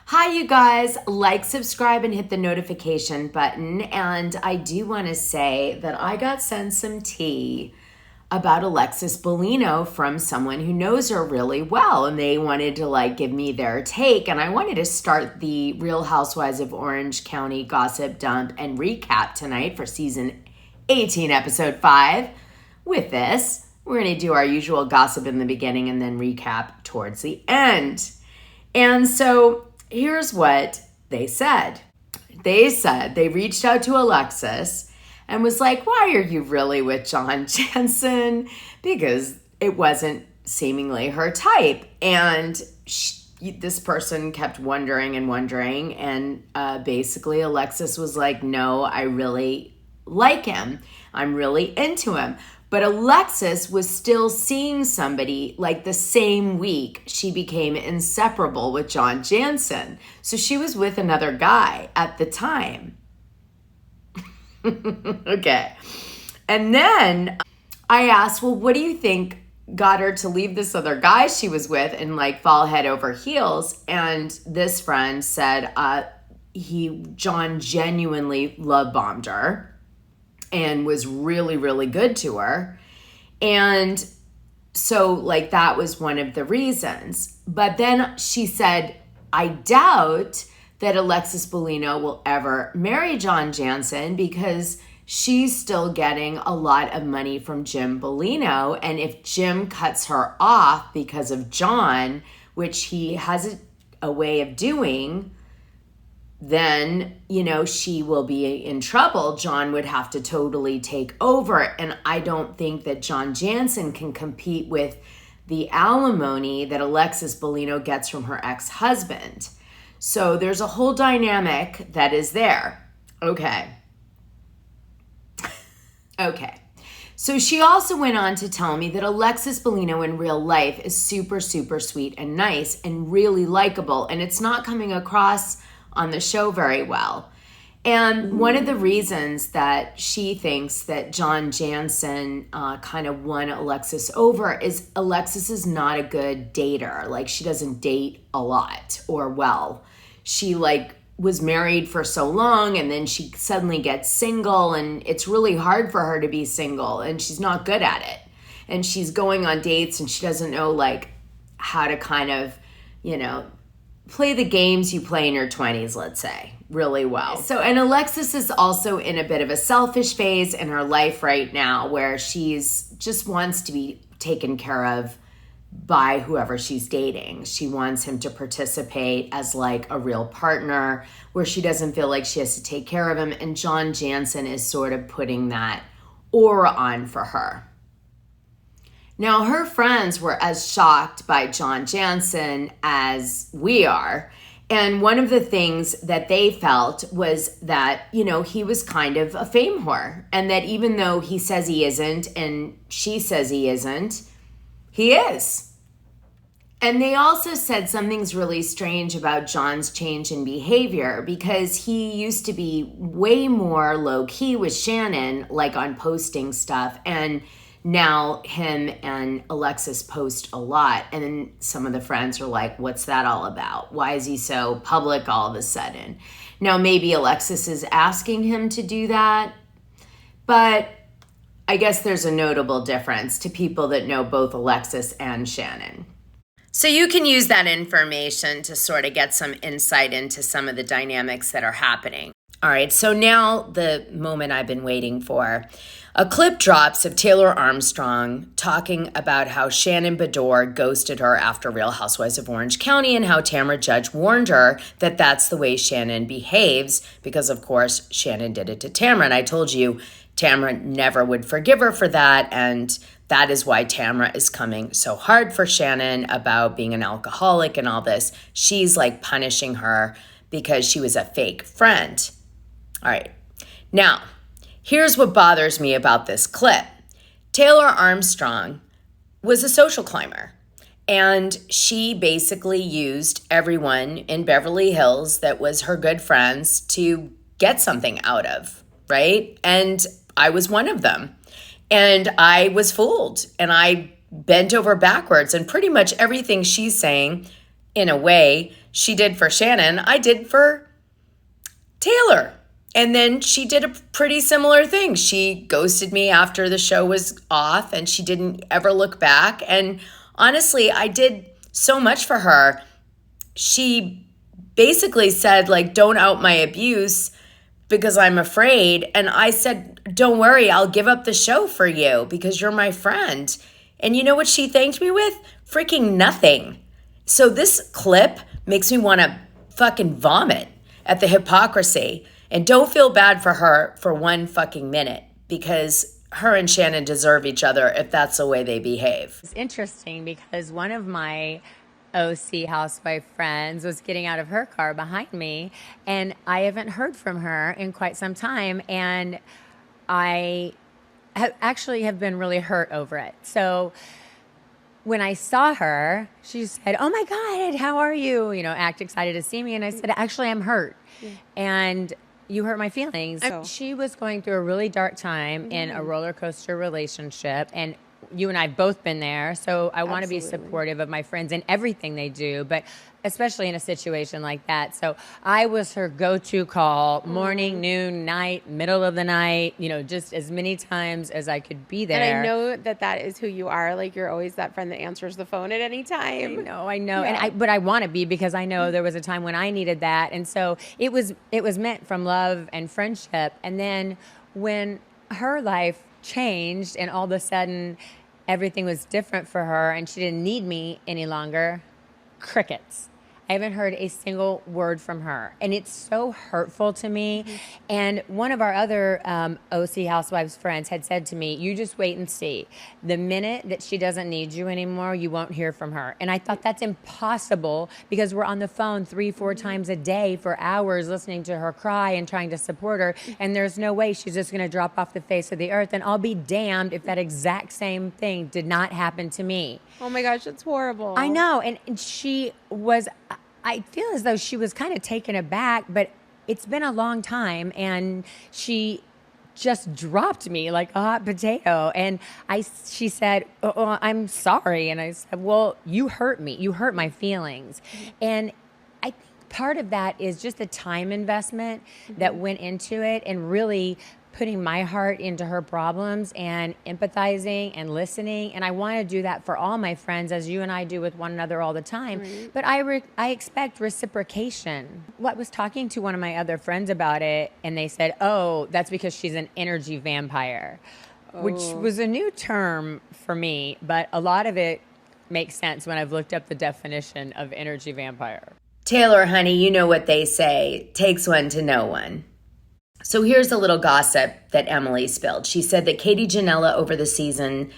Hi, you guys. Like, subscribe, and hit the notification button. And I do want to say that I got sent some tea about Alexis Bellino from someone who knows her really well. And they wanted to give me their take. And I wanted to start the Real Housewives of Orange County gossip dump and recap tonight for season 18, episode 5 with this. We're going to do our usual gossip in the beginning and then recap towards the end. And so here's what they said. They said they reached out to Alexis and was like, why are you really with Janssen? Because it wasn't seemingly her type. And this person kept wondering. And basically Alexis was like, no, I really like him. I'm really into him. But Alexis was still seeing somebody the same week she became inseparable with Janssen. So she was with another guy at the time. Okay. And then I asked, well, what do you think got her to leave this other guy she was with and fall head over heels? And this friend said John genuinely love bombed her and was really, really good to her. And so that was one of the reasons. But then she said, I doubt that Alexis Bellino will ever marry Janssen because she's still getting a lot of money from Jim Bellino. And if Jim cuts her off because of John, which he has a way of doing, then, she will be in trouble. John would have to totally take over. And I don't think that Janssen can compete with the alimony that Alexis Bellino gets from her ex-husband. So there's a whole dynamic that is there. Okay. So she also went on to tell me that Alexis Bellino in real life is super, super sweet and nice and really likable. And it's not coming across on the show very well. And one of the reasons that she thinks that Janssen kind of won Alexis over is Alexis is not a good dater. She doesn't date a lot or well. She was married for so long and then she suddenly gets single and it's really hard for her to be single and she's not good at it. And she's going on dates and she doesn't know how to kind of, play the games you play in your 20s, let's say, really well. So, and Alexis is also in a bit of a selfish phase in her life right now where she's just wants to be taken care of by whoever she's dating. She wants him to participate as a real partner where she doesn't feel like she has to take care of him. And Janssen is sort of putting that aura on for her. Now, her friends were as shocked by Janssen as we are. And one of the things that they felt was that, he was kind of a fame whore. And that even though he says he isn't and she says he isn't, he is. And they also said something's really strange about John's change in behavior because he used to be way more low-key with Shannon, on posting stuff. And now him and Alexis post a lot. And then some of the friends are like, what's that all about? Why is he so public all of a sudden? Now, maybe Alexis is asking him to do that. But I guess there's a notable difference to people that know both Alexis and Shannon. So you can use that information to sort of get some insight into some of the dynamics that are happening. All right, so now the moment I've been waiting for. A clip drops of Taylor Armstrong talking about how Shannon Beador ghosted her after Real Housewives of Orange County and how Tamra Judge warned her that that's the way Shannon behaves because, of course, Shannon did it to Tamra. And I told you Tamra never would forgive her for that, and that is why Tamra is coming so hard for Shannon about being an alcoholic and all this. She's punishing her because she was a fake friend. All right. Now, here's what bothers me about this clip. Taylor Armstrong was a social climber, and she basically used everyone in Beverly Hills that was her good friends to get something out of, right? And I was one of them. And I was fooled, and I bent over backwards, and pretty much everything she's saying, in a way, she did for Shannon, I did for Taylor. And then she did a pretty similar thing. She ghosted me after the show was off, and she didn't ever look back. And honestly, I did so much for her. She basically said, like, don't out my abuse because I'm afraid. And I said, don't worry, I'll give up the show for you because you're my friend. And you know what she thanked me with? Freaking nothing. So this clip makes me want to fucking vomit at the hypocrisy. And don't feel bad for her for one fucking minute, because her and Shannon deserve each other if that's the way they behave. It's interesting because one of my OC housewife friends was getting out of her car behind me, and I haven't heard from her in quite some time, and I have been really hurt over it. So when I saw her, she said, "Oh my God, how are you?" Act excited to see me. And I said, "Actually, I'm hurt." Yeah. And you hurt my feelings. She was going through a really dark time in a roller coaster relationship, and you and I have both been there. So I want to be supportive of my friends in everything they do, but especially in a situation like that. So I was her go-to call, morning, noon, night, middle of the night, just as many times as I could be there. And I know that is who you are. Like, you're always that friend that answers the phone at any time. I know. Yeah. But I want to be, because I know there was a time when I needed that. And so it was meant from love and friendship. And then when her life changed and all of a sudden everything was different for her and she didn't need me any longer, crickets. I haven't heard a single word from her. And it's so hurtful to me. Mm-hmm. And one of our other OC Housewives friends had said to me, you just wait and see. The minute that she doesn't need you anymore, you won't hear from her. And I thought that's impossible, because we're on the phone 3-4 times a day for hours listening to her cry and trying to support her. And there's no way she's just going to drop off the face of the earth. And I'll be damned if that exact same thing did not happen to me. Oh my gosh, it's horrible. I know. And she was, I feel as though she was kind of taken aback, but it's been a long time, and she just dropped me like a hot potato. And she said, "Oh, I'm sorry." And I said, "Well, you hurt me. You hurt my feelings." And I think part of that is just the time investment that went into it, and really putting my heart into her problems and empathizing and listening. And I want to do that for all my friends, as you and I do with one another all the time. Right. But I expect reciprocation. I was talking to one of my other friends about it, and they said, "Oh, that's because she's an energy vampire," which was a new term for me, but a lot of it makes sense when I've looked up the definition of energy vampire. Taylor, honey, you know what they say, takes one to know one. So here's a little gossip that Emily spilled. She said that Katie Janela over the season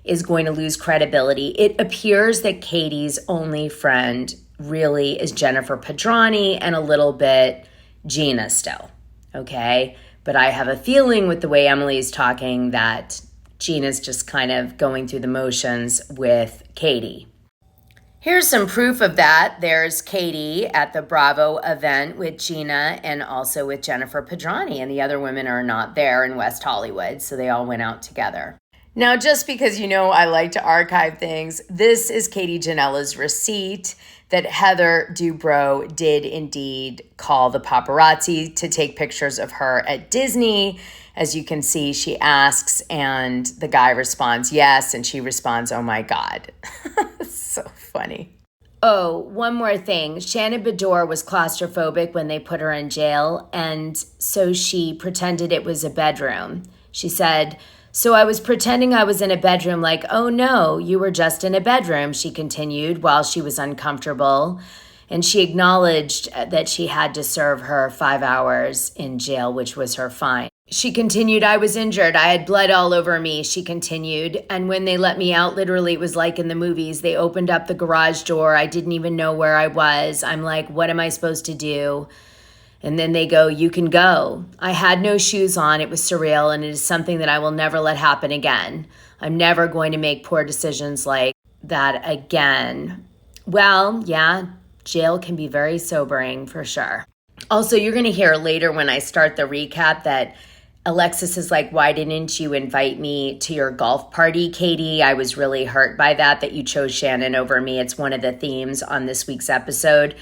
is going to lose credibility. It appears that Katie's only friend really is Jennifer Pedranti and a little bit Gina still, okay? But I have a feeling with the way Emily's talking that Gina's just kind of going through the motions with Katie. Here's some proof of that. There's Katie at the Bravo event with Gina and also with Jennifer Pedranti, and the other women are not there in West Hollywood, so they all went out together. Now, just because I like to archive things, this is Katie Janela's receipt that Heather Dubrow did indeed call the paparazzi to take pictures of her at Disney. As you can see, she asks, and the guy responds, yes, and she responds, oh my God. So funny. Oh, one more thing. Shannon Beador was claustrophobic when they put her in jail, and so she pretended it was a bedroom. She said, "So I was pretending I was in a bedroom, like, oh no, you were just in a bedroom," she continued while she was uncomfortable. And she acknowledged that she had to serve her 5 hours in jail, which was her fine. She continued, "I was injured. I had blood all over me," she continued. "And when they let me out, literally, it was like in the movies. They opened up the garage door. I didn't even know where I was. I'm like, what am I supposed to do? And then they go, you can go. I had no shoes on. It was surreal, and it is something that I will never let happen again. I'm never going to make poor decisions like that again." Well, yeah, jail can be very sobering for sure. Also, you're going to hear later when I start the recap that Alexis is like, "Why didn't you invite me to your golf party, Katie? I was really hurt by that you chose Shannon over me." It's one of the themes on this week's episode.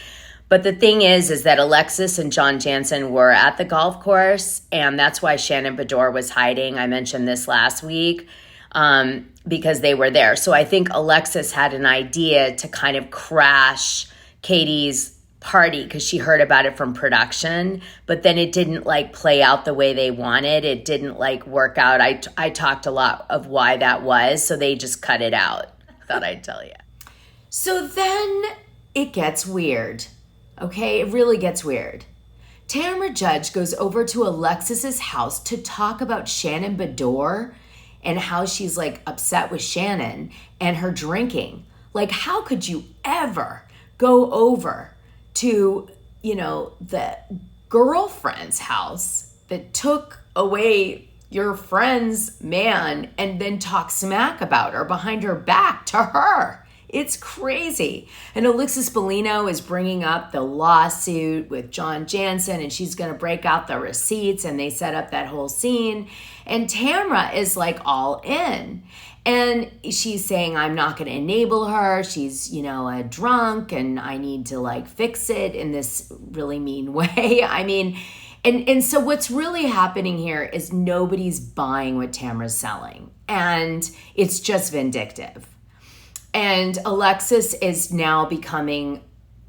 But the thing is that Alexis and John Janssen were at the golf course, and that's why Shannon Beador was hiding. I mentioned this last week because they were there. So I think Alexis had an idea to kind of crash Katie's party because she heard about it from production, but then it didn't like play out the way they wanted. It didn't like work out. I talked a lot of why that was, so they just cut it out. Thought I'd tell you. So then it gets weird. Okay, it really gets weird. Tamra Judge goes over to Alexis's house to talk about Shannon Beador and how she's like upset with Shannon and her drinking. Like, how could you ever go over to, the girlfriend's house that took away your friend's man and then talk smack about her behind her back to her? It's crazy. And Alexis Bellino is bringing up the lawsuit with John Janssen, and she's going to break out the receipts, and they set up that whole scene. And Tamra is like all in. And she's saying, I'm not going to enable her. She's, a drunk, and I need to like fix it in this really mean way. I mean, and so what's really happening here is nobody's buying what Tamra's selling. And it's just vindictive. And Alexis is now becoming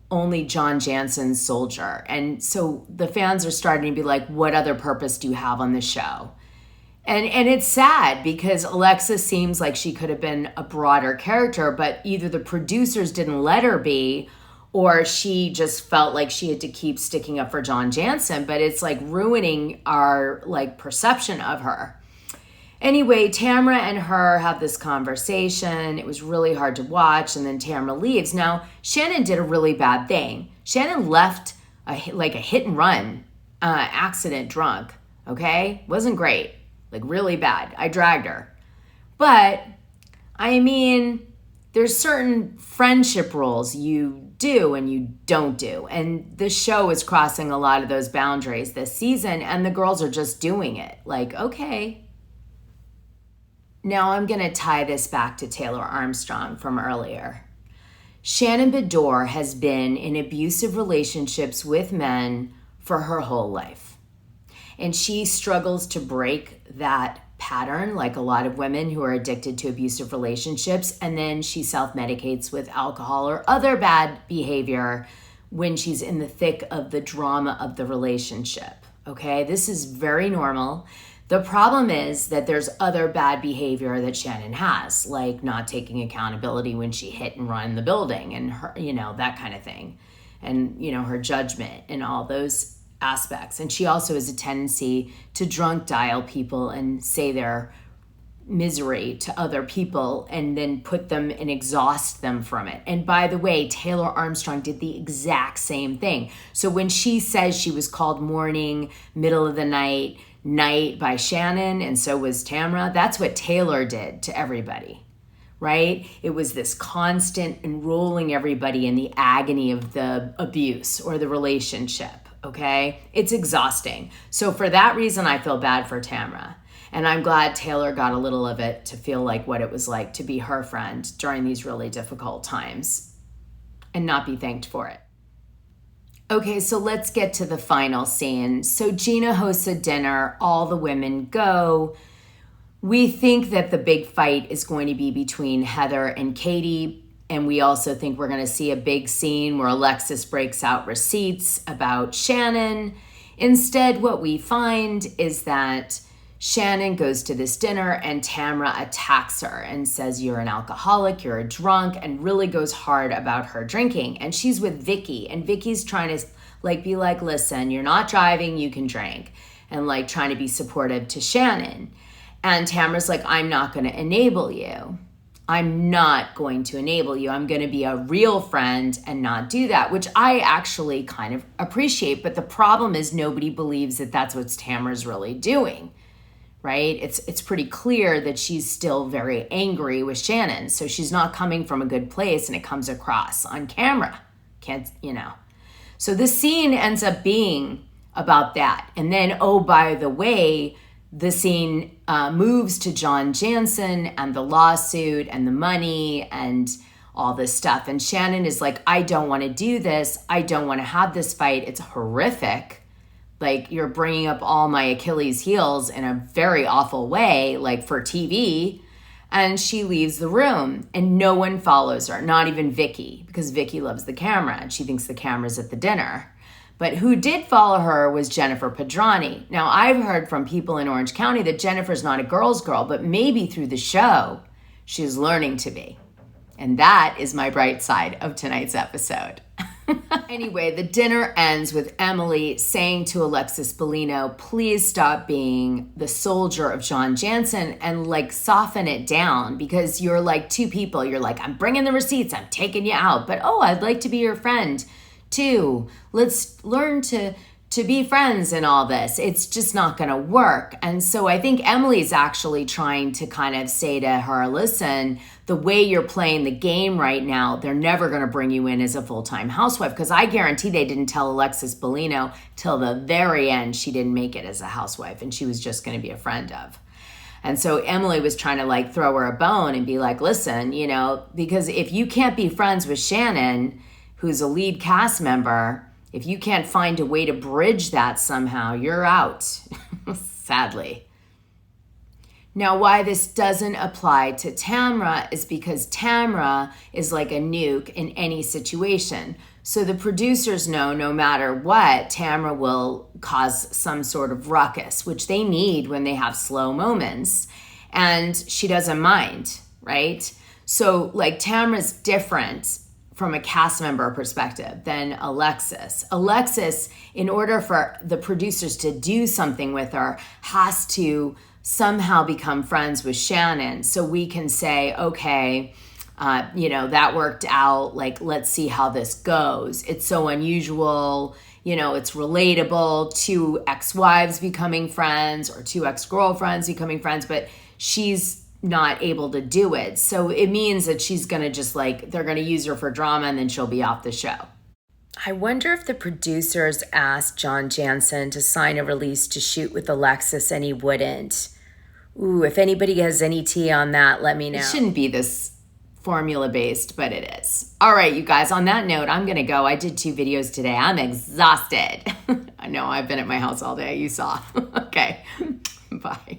only John Janssen's soldier. And so the fans are starting to be like, what other purpose do you have on the show? And it's sad because Alexis seems like she could have been a broader character, but either the producers didn't let her be, or she just felt like she had to keep sticking up for John Janssen. But it's like ruining our like perception of her. Anyway, Tamra and her have this conversation. It was really hard to watch, and then Tamra leaves. Now, Shannon did a really bad thing. Shannon left a hit and run accident drunk, okay? Wasn't great, like really bad. I dragged her. But, I mean, there's certain friendship rules you do and you don't do. And the show is crossing a lot of those boundaries this season, and the girls are just doing it. Like, okay. Now I'm going to tie this back to Taylor Armstrong from earlier. Shannon Beador has been in abusive relationships with men for her whole life. And she struggles to break that pattern, like a lot of women who are addicted to abusive relationships, and then she self-medicates with alcohol or other bad behavior when she's in the thick of the drama of the relationship. Okay, this is very normal. The problem is that there's other bad behavior that Shannon has, like not taking accountability when she hit and run the building and her, that kind of thing. And, her judgment and all those aspects. And she also has a tendency to drunk dial people and say their misery to other people and then put them and exhaust them from it. And by the way, Taylor Armstrong did the exact same thing. So when she says she was called morning, middle of the night by Shannon, and so was Tamra, that's what Taylor did to everybody, right? It was this constant enrolling everybody in the agony of the abuse or the relationship, okay? It's exhausting. So for that reason, I feel bad for Tamra. And I'm glad Taylor got a little of it to feel like what it was like to be her friend during these really difficult times and not be thanked for it. Okay, so let's get to the final scene. So Gina hosts a dinner, all the women go. We think that the big fight is going to be between Heather and Katie, and we also think we're going to see a big scene where Alexis breaks out receipts about Shannon. Instead, what we find is that Shannon goes to this dinner and Tamra attacks her and says, you're an alcoholic, you're a drunk, and really goes hard about her drinking. And she's with Vicky, and Vicky's trying to be like, listen, you're not driving, you can drink, and like trying to be supportive to Shannon. And Tamra's like, I'm not going to enable you. I'm not going to enable you. I'm going to be a real friend and not do that, which I actually kind of appreciate. But the problem is nobody believes that that's what Tamra's really doing. Right? It's pretty clear that she's still very angry with Shannon. So she's not coming from a good place, and it comes across on camera. So the scene ends up being about that. And then, oh, by the way, the scene moves to John Janssen and the lawsuit and the money and all this stuff. And Shannon is like, I don't want to do this. I don't want to have this fight. It's horrific. Like, you're bringing up all my Achilles heels in a very awful way, like for TV. And she leaves the room and no one follows her, not even Vicky, because Vicky loves the camera and she thinks the camera's at the dinner. But who did follow her was Jennifer Pedranti. Now, I've heard from people in Orange County that Jennifer's not a girl's girl, but maybe through the show, she's learning to be. And that is my bright side of tonight's episode. Anyway, the dinner ends with Emily saying to Alexis Bellino, please stop being the soldier of John Janssen and like soften it down, because you're like two people. You're like, I'm bringing the receipts, I'm taking you out, but oh, I'd like to be your friend too. Let's learn to be friends in all this. It's just not going to work. And so I think Emily's actually trying to kind of say to her, listen, the way you're playing the game right now, they're never going to bring you in as a full-time housewife, because I guarantee they didn't tell Alexis Bellino till the very end she didn't make it as a housewife and she was just going to be a friend of. And so Emily was trying to like throw her a bone and be like, listen, you know, because if you can't be friends with Shannon, who's a lead cast member, if you can't find a way to bridge that somehow, you're out, sadly. Now, why this doesn't apply to Tamra is because Tamra is like a nuke in any situation. So the producers know no matter what, Tamra will cause some sort of ruckus, which they need when they have slow moments. And she doesn't mind, right? So like Tamra's different from a cast member perspective than Alexis. Alexis, in order for the producers to do something with her, has to somehow become friends with Shannon. So we can say, okay, that worked out. Like, let's see how this goes. It's so unusual. It's relatable. Two ex-wives becoming friends or two ex-girlfriends becoming friends, but she's not able to do it. So it means that she's going to just they're going to use her for drama and then she'll be off the show. I wonder if the producers asked John Janssen to sign a release to shoot with Alexis and he wouldn't. Ooh, if anybody has any tea on that, let me know. It shouldn't be this formula-based, but it is. All right, you guys, on that note, I'm going to go. I did 2 videos today. I'm exhausted. I know, I've been at my house all day. You saw. Okay, bye.